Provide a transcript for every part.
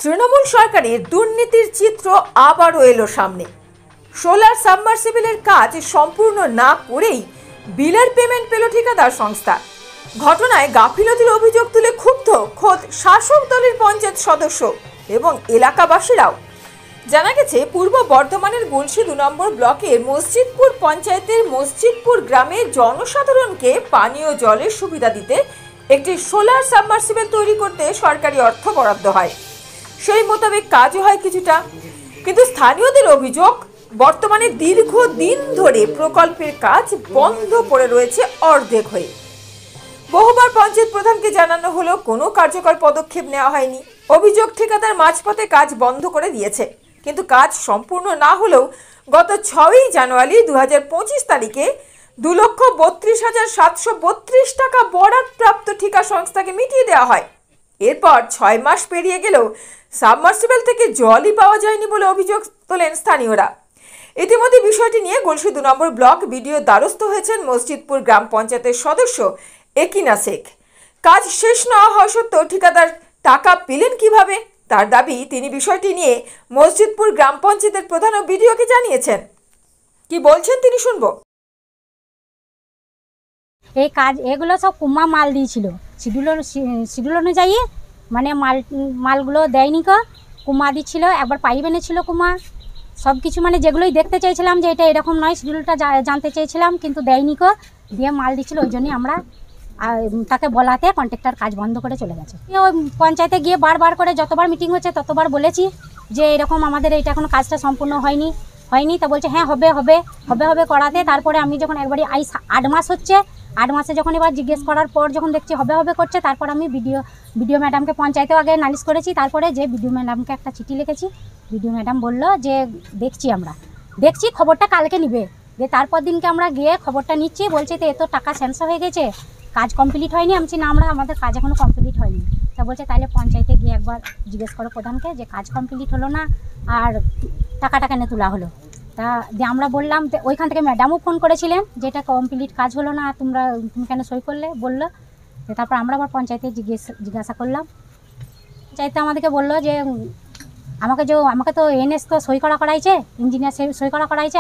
তৃণমূল সরকারের দুর্নীতির চিত্র আবারও এলো সামনে। সোলার সাবমার্সিবলের কাজ সম্পূর্ণ না করেই বিলের পেমেন্ট পেল ঠিকাদার সংস্থা। ঘটনায় গাফিলতির অভিযোগ তুলে ক্ষুব্ধ খোদ শাসক দলের পঞ্চায়েত সদস্য এবং এলাকাবাসীরাও। জানা গেছে, পূর্ব বর্ধমানের গলসি 2 নম্বর ব্লকের মসজিদপুর পঞ্চায়েতের মসজিদপুর গ্রামের জনসাধারণকে পানীয় জলের সুবিধা দিতে একটি সোলার সাবমার্সিবল তৈরি করতে সরকারি অর্থ বরাদ্দ হয়। সেই মোতাবেক কাজও হয় কিছুটা, কিন্তু স্থানীয়দের অভিযোগ বর্তমানে দীর্ঘদিন ধরে প্রকল্পের কাজ বন্ধ পড়ে রয়েছে অর্ধেক হয়ে। বহুবার পঞ্চায়েত প্রধানকে জানানো হলেও কোনো কার্যকর পদক্ষেপ নেওয়া হয়নি। অভিযোগ, ঠিকাদার মাঝপথে কাজ বন্ধ করে দিয়েছে। কিন্তু কাজ সম্পূর্ণ না হলেও গত 6ই জানুয়ারি 2025 তারিখে 2,32,732 টাকা বরাদ প্রাপ্ত ঠিকা সংস্থাকে মিটিয়ে দেওয়া হয়। এরপর 6 মাস পেরিয়ে গেলেও সাবমার্সিবল থেকে জলই পাওয়া যায়নি বলে অভিযোগ তোলেন স্থানীয়রা। ইতিমধ্যে বিষয়টি নিয়ে গলসি 2 নম্বর ব্লক বিডিও দ্বারস্থ হয়েছেন মসজিদপুর গ্রাম পঞ্চায়েতের সদস্য একিনা শেখ। কাজ শেষ না হওয়া সত্ত্বেও ঠিকাদার টাকা পেলেন কিভাবে, তার দাবি তিনি বিষয়টি নিয়ে মসজিদপুর গ্রাম পঞ্চায়েতের প্রধান ও বিডিওকে জানিয়েছেন। কি বলছেন তিনি শুনবো। এই কাজ এগুলো সব কুমা মাল দিয়েছিল, শিডিউল অনুযায়ী মানে মালগুলো দেয়নি কো, কুমা দিচ্ছিল, একবার পাইপ এনেছিল কুমা, সব কিছু মানে যেগুলোই দেখতে চেয়েছিলাম যে এটা এরকম নয়, শিডিউলটা জানতে চেয়েছিলাম কিন্তু দেয়নি কো, দিয়ে মাল দিচ্ছিল। ওই জন্যই আমরা তাকে বলাতে কন্ট্রাক্টর কাজ বন্ধ করে চলে গেছে। ওই পঞ্চায়েতে গিয়ে বারবার করে যতবার মিটিং হচ্ছে ততবার বলেছি যে এরকম আমাদের এটা এখনো কাজটা সম্পূর্ণ হয়নি। তা বলছে হ্যাঁ হবে হবে হবে হবে করাতে। তারপরে আমি যখন একবারই 8 মাস হচ্ছে, 8 মাসে যখন এবার জিজ্ঞেস করার পর যখন দেখছি হবে হবে করছে, তারপর আমি বিডিও ম্যাডামকে পঞ্চায়েতেও আগে নালিশ করেছি। তারপরে যে বিডিও ম্যাডামকে একটা চিঠি লিখেছি, বিডিও ম্যাডাম বলল যে আমরা দেখছি খবরটা কালকে নিবে। দিয়ে তারপর দিনকে আমরা গিয়ে খবরটা নিচ্ছি, বলছে তো এত টাকা স্যাংশন হয়ে গেছে, কাজ কমপ্লিট হয়নি। আমি না, আমাদের কাজ এখনো কমপ্লিট হয়নি। তা বলছে তাহলে পঞ্চায়েতে গিয়ে একবার জিজ্ঞেস করো প্রধানকে যে কাজ কমপ্লিট হলো না আর টাকাটা কেন তোলা হলো। তা দিয়ে আমরা বললাম, ওইখান থেকে ম্যাডামও ফোন করেছিলেন যে এটা কমপ্লিট কাজ হলো না, তুমি কেন সই করলে বললো। তারপর আমরা আবার পঞ্চায়েতে জিজ্ঞাসা করলাম। পঞ্চায়েতে আমাদেরকে বললো যে আমাকে তো এনএস তো সই করাইছে, ইঞ্জিনিয়ার সই করাইছে,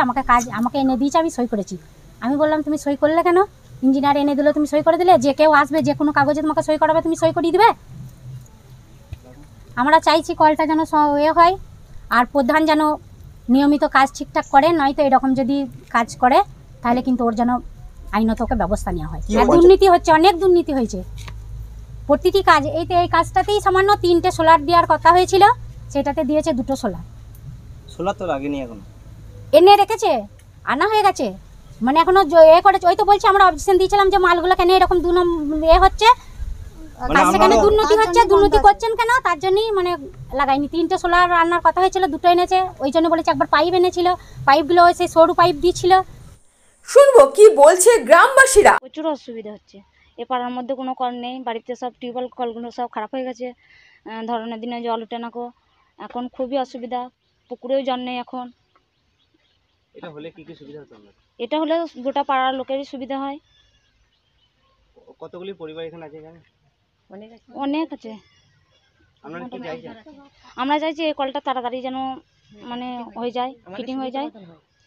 আমাকে এনে দিয়েছে, আমি সই করেছি। আমি বললাম তুমি সই করলে কেন, ইঞ্জিনিয়ার এনে দিলে তুমি সই করে দিলে, যে কেউ আসবে যে কোনো কাগজে তোমাকে সই করাবে তুমি সই করিয়ে দিবে। আমরা চাইছি কলটা যেন হয় আর প্রধান যেন নিয়মিত কাজ ঠিকঠাক করে, নয়তো এরকম যদি কাজ করে তাহলে কিন্তু ওর যেন আইনত ওকে ব্যবস্থা নেওয়া হয়। দুর্নীতি হচ্ছে, অনেক দুর্নীতি হয়েছে প্রতিটি কাজ। এই কাজটাতেই সামান্য 3টে সোলার দেওয়ার কথা হয়েছিল, সেটাতে দিয়েছে 2টো সোলার। সোলার তো লাগেনি, এখন এনে রেখেছে, আনা হয়ে গেছে, মানে এখনো করেছে। ওই তো বলছে আমরা অবজেকশন দিয়েছিলাম যে মালগুলো কেন এরকম হচ্ছে, কাজটা কেন দুর্নীতি হচ্ছে, দুর্নীতি করছেন কেন, তার জন্যই মানে লাগাইনি। 3টে সোলার আনার কথা হয়েছিল, 2টো এনেছে। ওই জন্য বলেছে একবার পাইপ এনেছিল, পাইপগুলো সেই সরু পাইপ দিয়েছিল। শুনবো কি বলছে গ্রামবাসীরা। প্রচুর অসুবিধা হচ্ছে, এ পাড়ার মধ্যে কোনো কল নেই, বাড়িতে সব টিউবওয়েল কলগুলো সব খারাপ হয়ে গেছে, ধরনের দিনে জল ওঠে না কো, এখন খুবই অসুবিধা, পুকুরেও জল নেই এখন। এটা হলে কি সুবিধা হতো? এটা হলে গোটা পাড়ার লোকেরই সুবিধা হয়। কতগুলি পরিবার এখানে আছে? অনেক আছে। আমরা চাইছি এই কলটা তাড়াতাড়ি যেন মানে হয়ে যায়, ফিটিং হয়ে যায়,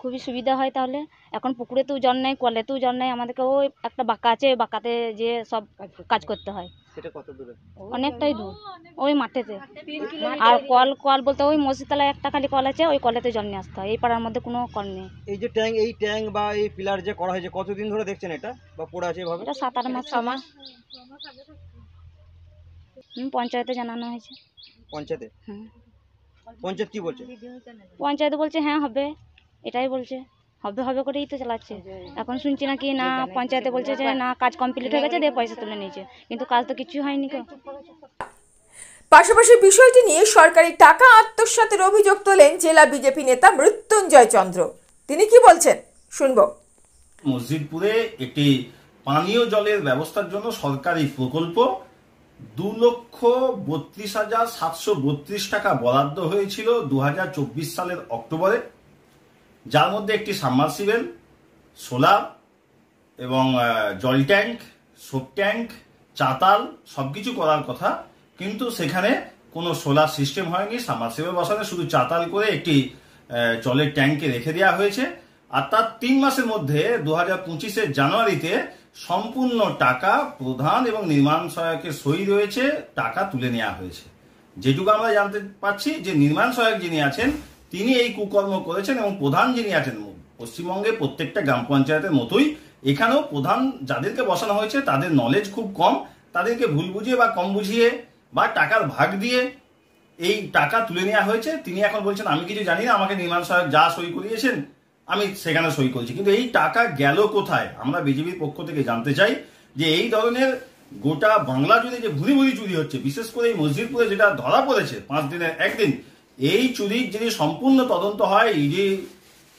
খুবই সুবিধা হয়। তাহলে এখন পুকুরেতেও জল নেই, কলেতেও জল নেই, আমাদেরকে ওই একটা বাঁকা আছে, ওই বাঁকাতে যে সব কাজ করতে হয়। সেটা কত দূরে? অনেকটাই দূর, ওই মাঠেতে। আর কল বলতে ওই মসজিদতলায় একটা খালি কল আছে, ওই কলেতে জল নিয়ে আসতে হয়, এই পাড়ার মধ্যে কোনো কল নেই। এই যে ট্যাঙ্ক বা এই পিলার যে করা হয়েছে, কতদিন ধরে দেখছেন এটা বা পড়ে আছে এভাবে? এটা 7-8 মাস, 6 মাস। পঞ্চায়েতে জানানো হয়েছে। পঞ্চায়েতে? পঞ্চায়েত কি বলছে? পঞ্চায়েত বলছে হ্যাঁ হবে, এটাই বলছে, হবে হবে করেই তো চালাচ্ছে। এখন শুনছি নাকি না, পঞ্চায়েতে বলছে যে না কাজ কমপ্লিট হয়ে গেছে, দিয়ে পয়সা তুলে নিয়েছে, কিন্তু কাজ তো কিছু হয়নি। পাশাপাশি বিষয়টি নিয়ে সরকারি টাকা আত্মসাতের অভিযোগ তোলেন জেলা বিজেপি নেতা মৃত্যুঞ্জয় চন্দ্র। তিনি কি বলছেন শুনবো। মসজিদপুরে একটি পানীয় জলের ব্যবস্থার জন্য সরকারি প্রকল্প 2,32,732 টাকা বরাদ্দ হয়েছিল 2024 সালের অক্টোবরে, যার মধ্যে একটি সাবমার্সিবল, সোলার এবং জল ট্যাঙ্ক, সোপ ট্যাঙ্ক, চাতাল সবকিছু করার কথা, কিন্তু সেখানে কোনো সোলার সিস্টেম হয়নি, সাবমার্সিবল বসানো, শুধু চাতাল করে একটি জলের ট্যাঙ্কে রেখে দেওয়া হয়েছে। আর তার 3 মাসের মধ্যে 2025-এর জানুয়ারিতে সম্পূর্ণ টাকা প্রধান এবং নির্মাণ সহায়কের সই রয়েছে, টাকা তুলে নেওয়া হয়েছে। যেটুকু আমরা জানতে পারছি যে নির্মাণ সহায়ক যিনি আছেন তিনি এই কুকর্ম করেছেন, এবং প্রধান যিনি আছেন পশ্চিমবঙ্গে প্রত্যেকটা গ্রাম পঞ্চায়েতের মতোই এখানেও প্রধান যাদেরকে বসানো হয়েছে তাদের নলেজ খুব কম, তাদেরকে ভুল বুঝিয়ে বা কম বুঝিয়ে বা টাকার ভাগ দিয়ে এই টাকা তুলে নেওয়া হয়েছে। তিনি এখন বলছেন আমি কিছু জানি না, আমাকে নির্মাণ সহায়ক যা সই করিয়েছেন আমি সেখানে সই করেছি। কিন্তু এই টাকা গেল কোথায়? আমরা বিজেপির পক্ষ থেকে জানতে চাই যে এই ধরনের গোটা বাংলা জুড়ে যে ভুরি ভুরি চুরি হচ্ছে, বিশেষ করে এই মসজিদপুরে যেটা ধরা পড়েছে 5 দিনের একদিন, এই চুরির যদি সম্পূর্ণ তদন্ত হয়, ইডি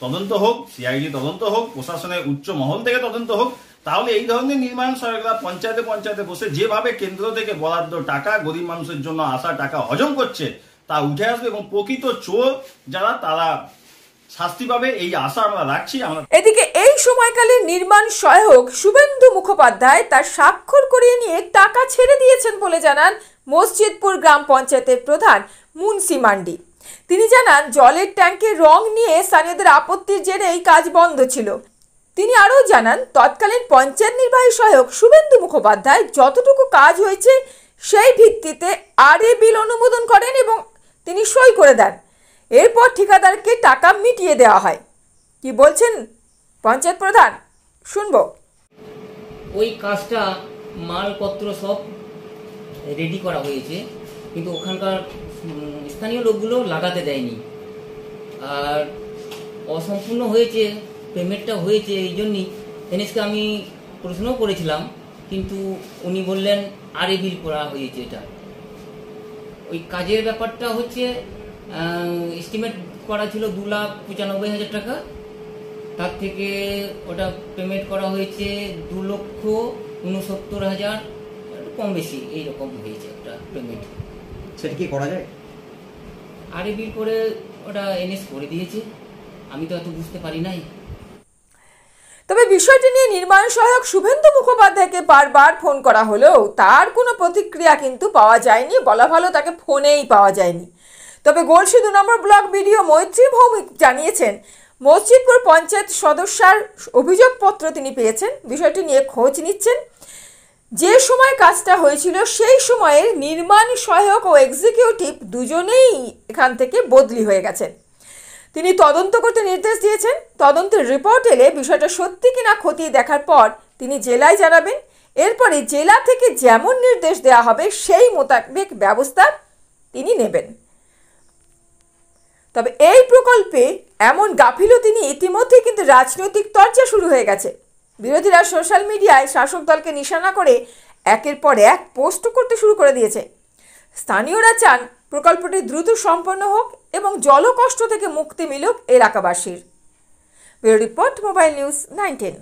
তদন্ত হোক, সিআইডি তদন্ত হোক, প্রশাসনের উচ্চ মহল থেকে তদন্ত হোক, তাহলে এই ধরনের নির্মাণ সহায়করা পঞ্চায়েতে পঞ্চায়েতে বসে যেভাবে কেন্দ্র থেকে বরাদ্দ টাকা গরিব মানুষের জন্য আসা টাকা হজম করছে তা উঠে আসবে, এবং প্রকৃত চোর যারা তারা শাস্তি পাবে, এই আশা আমরা রাখছি। এদিকে এই সময়কালে নির্মাণ সহায়ক শুভেন্দু মুখোপাধ্যায় তার স্বাক্ষর করিয়ে নিয়ে টাকা ছেড়ে দিয়েছেন বলে জানান মসজিদপুর গ্রাম পঞ্চায়েতের প্রধান মুন্সি মান্ডি। তিনি জানান জলের ট্যাঙ্কে রং নিয়ে স্থানীয়দের আপত্তির জেরে এই কাজ বন্ধ ছিল। তিনি আরও জানান তৎকালীন পঞ্চায়েত নির্বাহী সহায়ক শুভেন্দু মুখোপাধ্যায় যতটুকু কাজ হয়েছে সেই ভিত্তিতে আরএ বিল অনুমোদন করেন এবং তিনি সই করে দেন। এরপর ঠিকাদারকে টাকা মিটিয়ে দেওয়া হয়। কি বলছেন পঞ্চায়েত প্রধান শুনবো। ওই কাজটা মালপত্র সব রেডি করা হয়েছে, কিন্তু ওখানকার স্থানীয় লোকগুলো লাগাতে দেয়নি, আর অসম্পূর্ণ হয়েছে, পেমেন্টটা হয়েছে। এই জন্যই এনএসকে আমি প্রশ্নও করেছিলাম, কিন্তু উনি বললেন আরএ বিল করা হয়েছে। এটা ওই কাজের ব্যাপারটা হচ্ছে এস্টিমেট করা ছিল 2,95,000 টাকা, তার থেকে ওটা পেমেন্ট করা হয়েছে 2,69,000, কম বেশি এইরকম হয়েছে একটা পেমেন্ট। সেটা কি করা যায়? আরএ বিল করে ওটা এনএস করে দিয়েছে, আমি তো এত বুঝতে পারি নাই। তবে বিষয়টি নিয়ে নির্মাণ সহায়ক শুভেন্দু মুখোপাধ্যায়কে বারবার ফোন করা হলেও তার কোনো প্রতিক্রিয়া কিন্তু পাওয়া যায়নি, বলা ভালো তাকে ফোনেই পাওয়া যায়নি। তবে গলসি 2 নম্বর ব্লক বিডিও মৈত্রী ভৌমিক জানিয়েছেন মসজিদপুর পঞ্চায়েত সদস্যার অভিযোগপত্র তিনি পেয়েছেন, বিষয়টি নিয়ে খোঁজ নিচ্ছেন। যে সময় কাজটা হয়েছিল সেই সময়ের নির্মাণ সহায়ক ও এক্সিকিউটিভ দুজনেই এখান থেকে বদলি হয়ে গেছেন। তিনি তদন্ত করতে নির্দেশ দিয়েছেন। তদন্তের রিপোর্ট এলে বিষয়টা সত্যি কিনা খতিয়ে দেখার পর তিনি জেলায় জানাবেন। এরপরে জেলা থেকে যেমন নির্দেশ দেওয়া হবে সেই মোতাবেক ব্যবস্থা তিনি নেবেন। তবে এই প্রকল্পে এমন গাফিলতি নিয়ে ইতিমধ্যেই কিন্তু রাজনৈতিক চর্চা শুরু হয়ে গেছে। বিরোধীরা সোশ্যাল মিডিয়ায় শাসক দলকে নিশানা করে একের পর এক পোস্ট করতে শুরু করে দিয়েছে। স্থানীয়রা চান প্রকল্পটি দ্রুত সম্পন্ন হোক এবং জলকষ্ট থেকে মুক্তি মিলুক এলাকাবাসীর। Bureau report, mobile news 910।